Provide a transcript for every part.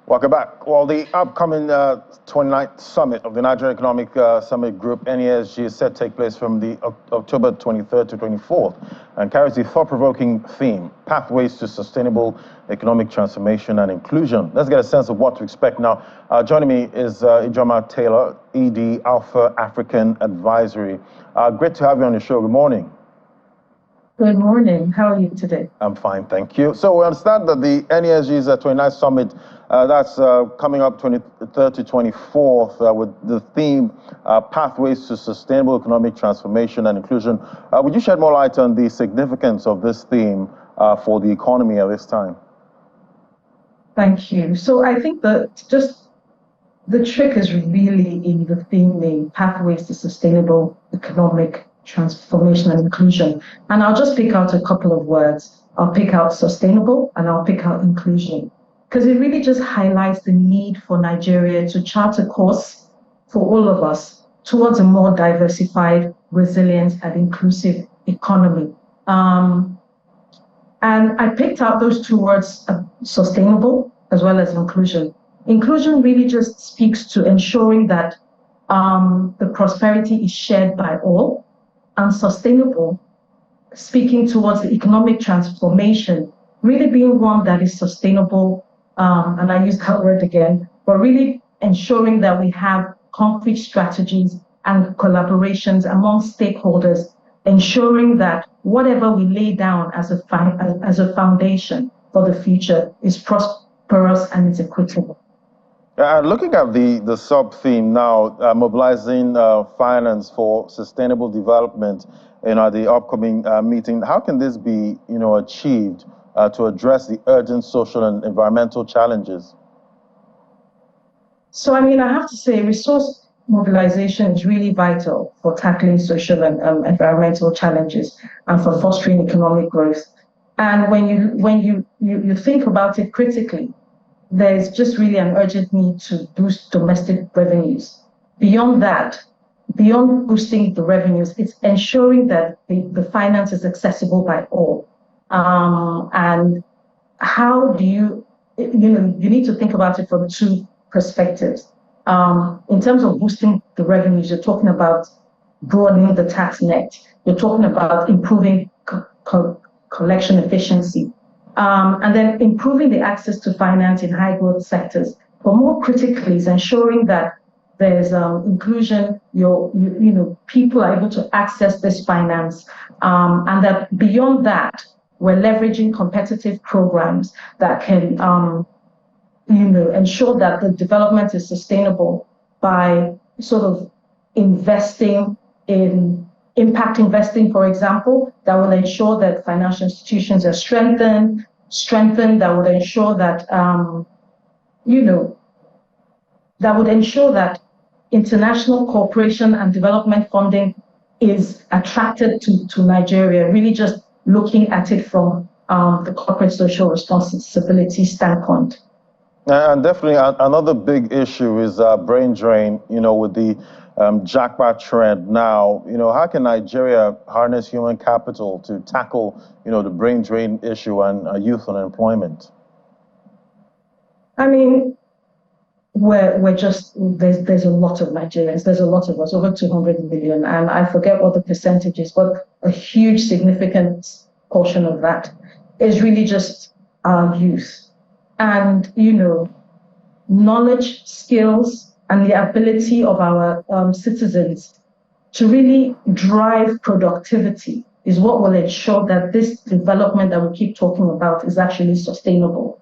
Welcome back. Well, the upcoming 29th summit of the Nigerian Economic Summit Group, NESG, is set to take place from the October 23rd to 24th and carries the thought-provoking theme, Pathways to Sustainable Economic Transformation and Inclusion. Let's get a sense of what to expect now. Joining me is Ijoma Taylor, ED, Alpha African Advisory. Great to have you on the show. Good morning. Good morning. How are you today? I'm fine, thank you. So we understand that the NESG's 29th summit, that's coming up 23rd to 24th with the theme, Pathways to Sustainable Economic Transformation and Inclusion. Would you shed more light on the significance of this theme for the economy at this time? Thank you. So I think that just the trick is really in the theme name, Pathways to Sustainable Economic Transformation and Inclusion. And I'll just pick out a couple of words. I'll pick out sustainable and I'll pick out inclusion, because it really just highlights the need for Nigeria to chart a course for all of us towards a more diversified, resilient, and inclusive economy. And I picked out those two words, sustainable as well as inclusion. Inclusion really just speaks to ensuring that the prosperity is shared by all, and sustainable, speaking towards the economic transformation, really being one that is sustainable, and I use that word again, but really ensuring that we have concrete strategies and collaborations among stakeholders, ensuring that whatever we lay down as a foundation for the future is prosperous and is equitable. Looking at the sub-theme now, mobilizing finance for sustainable development, the upcoming meeting, how can this be, achieved to address the urgent social and environmental challenges? So, I have to say, resource mobilization is really vital for tackling social and environmental challenges and for fostering economic growth. And when you think about it critically, there's just really an urgent need to boost domestic revenues. Beyond that, beyond boosting the revenues, it's ensuring that the finance is accessible by all. And how do you need to think about it from two perspectives. In terms of boosting the revenues, you're talking about broadening the tax net. You're talking about improving collection efficiency. And then improving the access to finance in high growth sectors. But more critically is ensuring that there's inclusion, people are able to access this finance, and that beyond that, we're leveraging competitive programs that can ensure that the development is sustainable by sort of investing in impact investing, for example, that will ensure that financial institutions are strengthened, that would ensure that, that would ensure that international cooperation and development funding is attracted to Nigeria, really just looking at it from the corporate social responsibility standpoint. And definitely another big issue is brain drain, with the jackpot trend now. How can Nigeria harness human capital to tackle, the brain drain issue and youth unemployment? We're just, there's a lot of Nigerians, there's a lot of us, over 200 million, and I forget what the percentage is, but a huge, significant portion of that is really just our youth. And, knowledge, skills, and the ability of our citizens to really drive productivity is what will ensure that this development that we keep talking about is actually sustainable.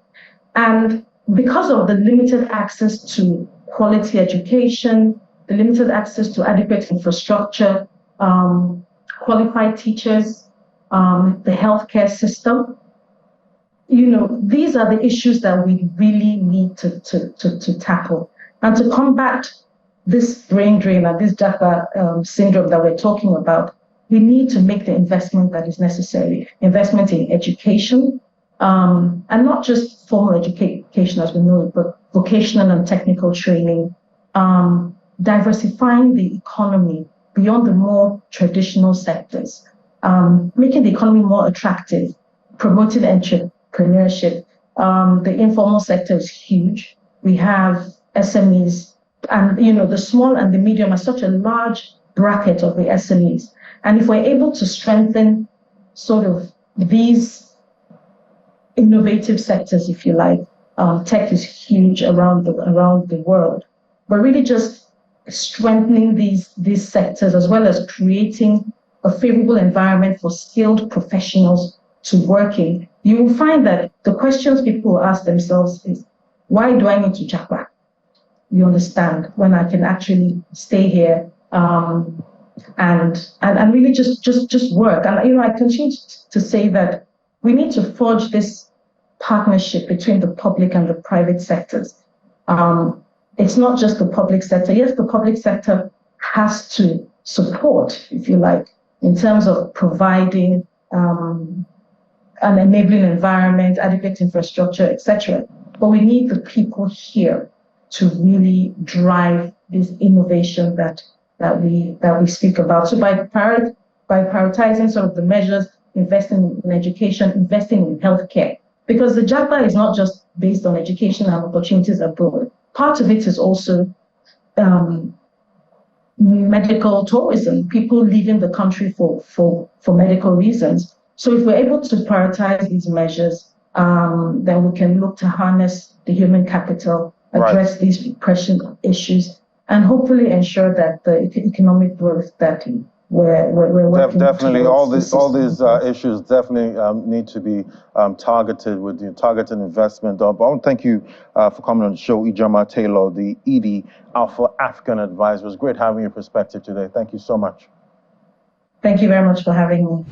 And because of the limited access to quality education, the limited access to adequate infrastructure, qualified teachers, the healthcare system, these are the issues that we really need to tackle. And to combat this brain drain and this Jaffa syndrome that we're talking about, we need to make the investment that is necessary, investment in education, and not just formal education as we know it, but vocational and technical training, diversifying the economy beyond the more traditional sectors, making the economy more attractive, promoting entrepreneurship. The informal sector is huge. we have SMEs, and the small and the medium are such a large bracket of the SMEs. And if we're able to strengthen sort of these innovative sectors, if you like, tech is huge around the world, but really just strengthening these sectors, as well as creating a favorable environment for skilled professionals to work in, you will find that the questions people will ask themselves is, why do I need to japa? You understand, when I can actually stay here and really just work. And I continue to say that we need to forge this partnership between the public and the private sectors. It's not just the public sector. Yes, the public sector has to support, if you like, in terms of providing an enabling environment, adequate infrastructure, etc. But we need the people here to really drive this innovation that we speak about. So by prioritizing sort of the measures, investing in education, investing in healthcare, because the JAPA is not just based on education and opportunities abroad. Part of it is also medical tourism, people leaving the country for medical reasons. So if we're able to prioritize these measures, then we can look to harness the human capital, address these pressing issues, and hopefully ensure that the economic growth that we're working definitely all these issues definitely need to be targeted with targeted investment. I want to thank you for coming on the show, Ijoma Taylor, the ED Alpha African Advisor. It was great having your perspective today. Thank you so much. Thank you very much for having me.